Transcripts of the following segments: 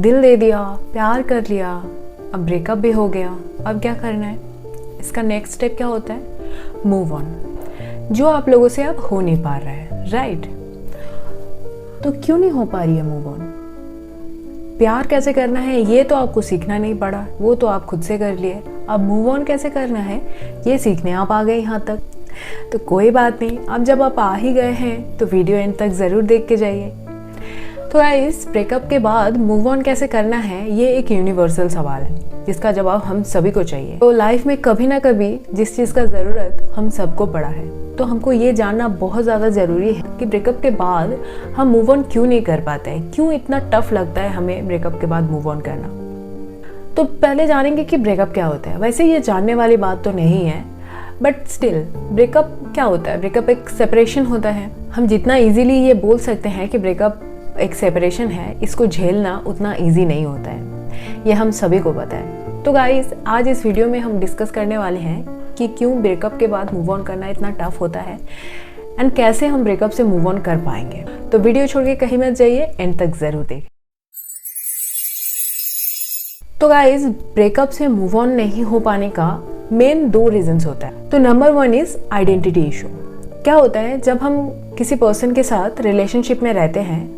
दिल दे दिया, प्यार कर लिया, अब ब्रेकअप भी हो गया, अब क्या करना है? इसका नेक्स्ट स्टेप क्या होता है? मूव ऑन, जो आप लोगों से अब हो नहीं पा रहा है, राइट? तो क्यों नहीं हो पा रही है मूव ऑन? प्यार कैसे करना है ये तो आपको सीखना नहीं पड़ा, वो तो आप खुद से कर लिए। अब मूव ऑन कैसे करना है ये सीखने आप आ गए यहाँ तक। तो कोई बात नहीं, अब जब आप आ ही गए हैं तो वीडियो एंड तक ज़रूर देख के जाइए। तो गाइस, ब्रेकअप के बाद मूव ऑन कैसे करना है ये एक यूनिवर्सल सवाल है जिसका जवाब हम सभी को चाहिए। तो लाइफ में कभी ना कभी जिस चीज़ का ज़रूरत हम सबको पड़ा है, तो हमको ये जानना बहुत ज़्यादा ज़रूरी है कि ब्रेकअप के बाद हम मूव ऑन क्यों नहीं कर पाते हैं, क्यों इतना टफ लगता है हमें ब्रेकअप के बाद मूव ऑन करना। तो पहले जानेंगे कि ब्रेकअप क्या होता है। वैसे ये जानने वाली बात तो नहीं है, बट स्टिल ब्रेकअप क्या होता है? ब्रेकअप एक सेपरेशन होता है। हम जितना इजीली ये बोल सकते हैं कि ब्रेकअप एक सेपरेशन है, इसको झेलना उतना इजी नहीं होता है, ये हम सभी को पता है। तो गाइस, आज इस वीडियो में हम डिस्कस करने वाले हैं कि क्यों ब्रेकअप के बाद मूव ऑन करना इतना टफ होता है एंड कैसे हम ब्रेकअप से मूव ऑन कर पाएंगे। तो वीडियो छोड़ के कहीं मत जाइए, एंड तक जरूर देखें। तो गाइस, ब्रेकअप से मूव ऑन नहीं हो पाने का मेन 2 रीजंस होता है। तो नंबर 1 इज आइडेंटिटी इशू। क्या होता है, जब हम किसी पर्सन के साथ रिलेशनशिप में रहते हैं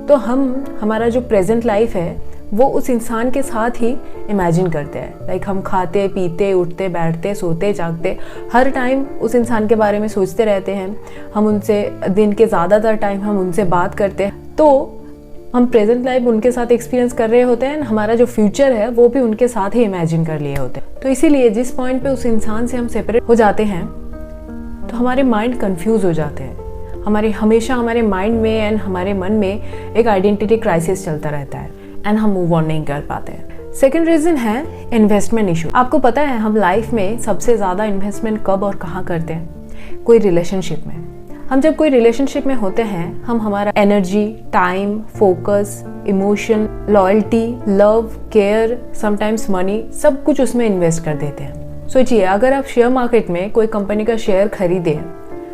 तो हमारा जो प्रेजेंट लाइफ है वो उस इंसान के साथ ही इमेजिन करते हैं। लाइक हम खाते पीते उठते बैठते सोते जागते हर टाइम उस इंसान के बारे में सोचते रहते हैं। हम उनसे दिन के ज़्यादातर टाइम हम उनसे बात करते हैं, तो हम प्रेजेंट लाइफ उनके साथ एक्सपीरियंस कर रहे होते हैं। हमारा जो फ्यूचर है वो भी उनके साथ ही इमेजिन कर लिए होते हैं। तो इसीलिए जिस पॉइंट पे उस इंसान से हम सेपरेट हो जाते हैं तो हमारे माइंड कंफ्यूज हो जाते हैं। हमेशा हमारे माइंड में एंड हमारे मन में एक आइडेंटिटी क्राइसिस चलता रहता है एंड हम मूव ऑन नहीं कर पाते हैं। सेकेंड रीजन है इन्वेस्टमेंट इशू। आपको पता है हम लाइफ में सबसे ज़्यादा इन्वेस्टमेंट कब और कहाँ करते हैं? कोई रिलेशनशिप में। हम जब कोई रिलेशनशिप में होते हैं, हम हमारा energy, time, focus, emotion, loyalty, love, care, sometimes money, सब कुछ उसमें इन्वेस्ट कर देते हैं। सोचिए, अगर आप शेयर मार्केट में कोई कंपनी का शेयर खरीदे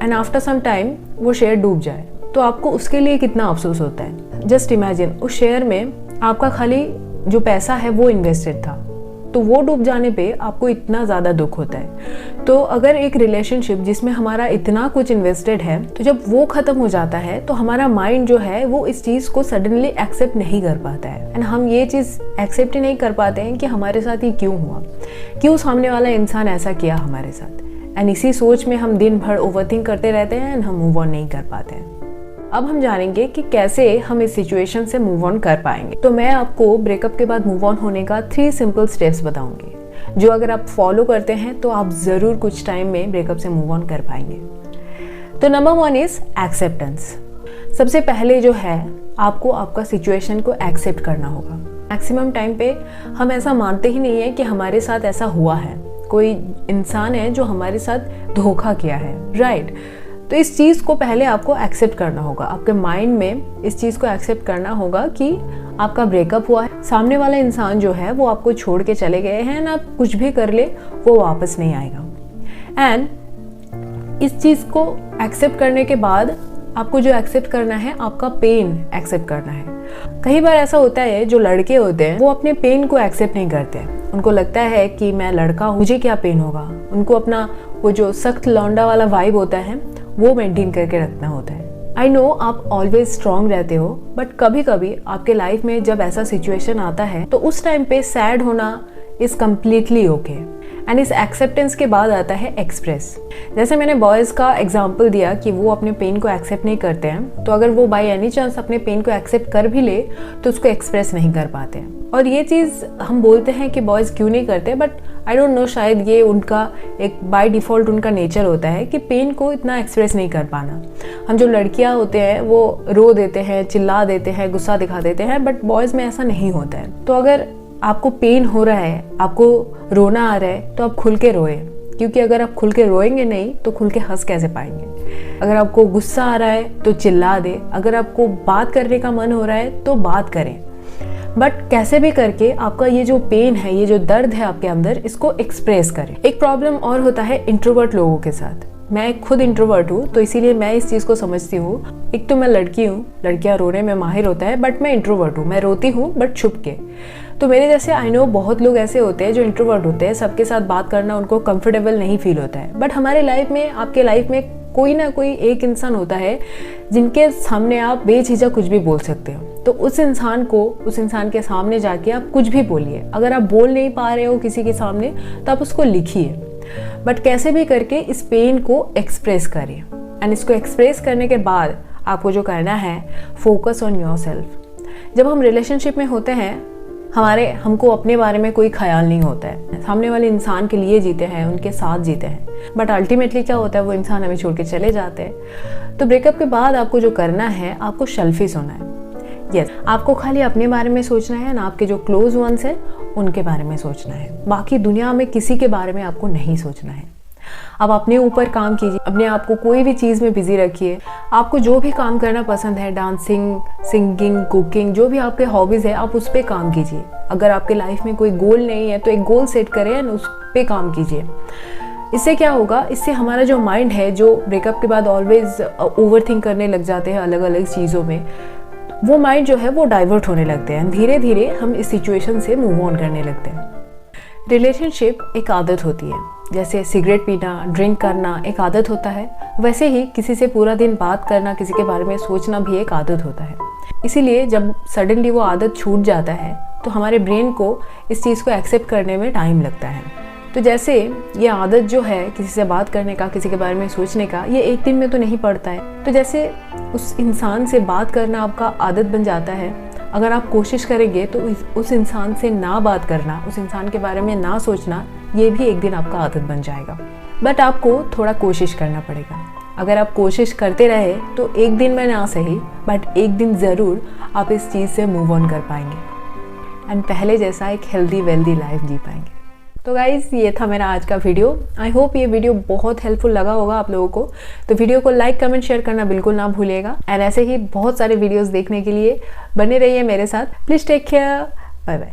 एंड आफ्टर सम टाइम वो शेयर डूब जाए तो आपको उसके लिए कितना अफसोस होता है। जस्ट इमेजिन, उस शेयर में आपका खाली जो पैसा है वो इन्वेस्टेड था, तो वो डूब जाने पे आपको इतना ज़्यादा दुख होता है। तो अगर एक रिलेशनशिप जिसमें हमारा इतना कुछ इन्वेस्टेड है, तो जब वो ख़त्म हो जाता है तो हमारा माइंड जो है वो इस चीज़ को सडनली एक्सेप्ट नहीं कर पाता है एंड हम ये चीज़ एक्सेप्ट ही नहीं कर पाते हैं कि हमारे साथ ये क्यों हुआ, क्यों सामने वाला इंसान ऐसा किया हमारे साथ। एंड इसी सोच में हम दिन भर ओवरथिंक करते रहते हैं एंड हम मूव ऑन नहीं कर पाते हैं। अब हम जानेंगे कि कैसे हम इस सिचुएशन से मूव ऑन कर पाएंगे। तो मैं आपको ब्रेकअप के बाद मूव ऑन होने का 3 सिंपल स्टेप्स बताऊंगी, जो अगर आप फॉलो करते हैं तो आप ज़रूर कुछ टाइम में ब्रेकअप से मूव ऑन कर पाएंगे। तो नंबर 1 इज एक्सेप्टेंस। सबसे पहले जो है, आपको आपका सिचुएशन को एक्सेप्ट करना होगा। मैक्सिमम टाइम पे हम ऐसा मानते ही नहीं है कि हमारे साथ ऐसा हुआ है, कोई इंसान है जो हमारे साथ धोखा किया है, राइट? तो इस चीज़ को पहले आपको एक्सेप्ट करना होगा। आपके माइंड में इस चीज़ को एक्सेप्ट करना होगा कि आपका ब्रेकअप हुआ है, सामने वाला इंसान जो है वो आपको छोड़ के चले गए हैं एंड आप कुछ भी कर ले वो वापस नहीं आएगा। एंड इस चीज़ को एक्सेप्ट करने के बाद आपको जो एक्सेप्ट करना है, आपका पेन एक्सेप्ट करना है। कई बार ऐसा होता है, जो लड़के होते हैं वो अपने पेन को एक्सेप्ट नहीं करते। उनको लगता है कि मैं लड़का हूँ, मुझे क्या पेन होगा। उनको अपना वो जो सख्त लौंडा वाला वाइब होता है वो मेंटेन करके रखना होता है। आई नो आप ऑलवेज स्ट्रांग रहते हो, बट कभी कभी आपके लाइफ में जब ऐसा सिचुएशन आता है तो उस टाइम पे सैड होना इज कम्प्लीटली ओके। एंड इस एक्सेप्टेंस के बाद आता है एक्सप्रेस। जैसे मैंने बॉयज़ का एग्जाम्पल दिया कि वो अपने पेन को एक्सेप्ट नहीं करते हैं, तो अगर वो बाय एनी चांस अपने पेन को एक्सेप्ट कर भी ले तो उसको एक्सप्रेस नहीं कर पाते हैं। और ये चीज़ हम बोलते हैं कि बॉयज़ क्यों नहीं करते, बट आई डोंट नो, शायद ये उनका एक बाय डिफ़ॉल्ट उनका नेचर होता है कि पेन को इतना एक्सप्रेस नहीं कर पाना। हम जो लड़कियां होते हैं वो रो देते हैं, चिल्ला देते हैं, गुस्सा दिखा देते हैं, बट बॉयज़ में ऐसा नहीं होता है। तो अगर आपको पेन हो रहा है, आपको रोना आ रहा है, तो आप खुल के रोए, क्योंकि अगर आप खुल के रोएंगे नहीं तो खुल के हंस कैसे पाएंगे। अगर आपको गुस्सा आ रहा है तो चिल्ला दे, अगर आपको बात करने का मन हो रहा है तो बात करें, बट कैसे भी करके आपका ये जो पेन है, ये जो दर्द है आपके अंदर, इसको एक्सप्रेस करें। एक प्रॉब्लम और होता है इंट्रोवर्ट लोगों के साथ। मैं खुद इंट्रोवर्ट हूँ, तो इसीलिए मैं इस चीज़ को समझती हूँ। एक तो मैं लड़की हूँ, लड़कियाँ रोने में माहिर होता है, बट मैं इंट्रोवर्ट हूँ, मैं रोती हूँ बट छुप के। तो मेरे जैसे आई नो बहुत लोग ऐसे होते हैं जो इंट्रोवर्ट होते हैं, सबके साथ बात करना उनको कंफर्टेबल नहीं फील होता है। बट हमारे लाइफ में, आपके लाइफ में कोई ना कोई एक इंसान होता है जिनके सामने आप बेझिझक कुछ भी बोल सकते हो। तो उस इंसान के सामने जाके आप कुछ भी बोलिए। अगर आप बोल नहीं पा रहे हो किसी के सामने तो आप उसको लिखिए, बट कैसे भी करके इस पेन को एक्सप्रेस करिए। एंड इसको एक्सप्रेस करने के बाद आपको जो करना है, फोकस ऑन योरसेल्फ। जब हम रिलेशनशिप में होते हैं, हमको अपने बारे में कोई ख्याल नहीं होता है, सामने वाले इंसान के लिए जीते हैं, उनके साथ जीते हैं, बट अल्टीमेटली क्या होता है, वो इंसान हमें छोड़ के चले जाते हैं। तो ब्रेकअप के बाद आपको जो करना है, आपको सेल्फिश होना है। यस, आपको खाली अपने बारे में सोचना है ना, आपके जो क्लोज वंस हैं उनके बारे में सोचना है। बाकी दुनिया में किसी के बारे में आपको नहीं सोचना है। आप अपने ऊपर काम कीजिए, अपने आप को कोई भी चीज़ में बिजी रखिए। आपको जो भी काम करना पसंद है, डांसिंग, सिंगिंग, कुकिंग, जो भी आपके हॉबीज़ है, आप उस पर काम कीजिए। अगर आपके लाइफ में कोई गोल नहीं है तो एक गोल सेट करें एंड उस पर काम कीजिए। इससे क्या होगा, इससे हमारा जो माइंड है, जो ब्रेकअप के बाद ऑलवेज ओवर थिंक करने लग जाते हैं अलग अलग चीज़ों में, वो माइंड जो है वो डाइवर्ट होने लगते हैं। धीरे धीरे हम इस सिचुएशन से मूव ऑन करने लगते हैं। रिलेशनशिप एक आदत होती है, जैसे सिगरेट पीना, ड्रिंक करना एक आदत होता है, वैसे ही किसी से पूरा दिन बात करना, किसी के बारे में सोचना भी एक आदत होता है। इसीलिए जब सडनली वो आदत छूट जाता है तो हमारे ब्रेन को इस चीज़ को एक्सेप्ट करने में टाइम लगता है। तो जैसे ये आदत जो है किसी से बात करने का, किसी के बारे में सोचने का, ये एक दिन में तो नहीं पड़ता है। तो जैसे उस इंसान से बात करना आपका आदत बन जाता है, अगर आप कोशिश करेंगे तो उस इंसान से ना बात करना, उस इंसान के बारे में ना सोचना, ये भी एक दिन आपका आदत बन जाएगा। बट आपको थोड़ा कोशिश करना पड़ेगा। अगर आप कोशिश करते रहे तो एक दिन में ना सही, बट एक दिन ज़रूर आप इस चीज़ से मूव ऑन कर पाएंगे एंड पहले जैसा एक हेल्दी वेल्दी लाइफ जी पाएंगे। तो गाइज़, ये था मेरा आज का वीडियो। आई होप ये वीडियो बहुत हेल्पफुल लगा होगा आप लोगों को। तो वीडियो को लाइक, कमेंट, शेयर करना बिल्कुल ना भूलिएगा। एंड ऐसे ही बहुत सारे वीडियोस देखने के लिए बने रहिए मेरे साथ। Please take care, bye bye.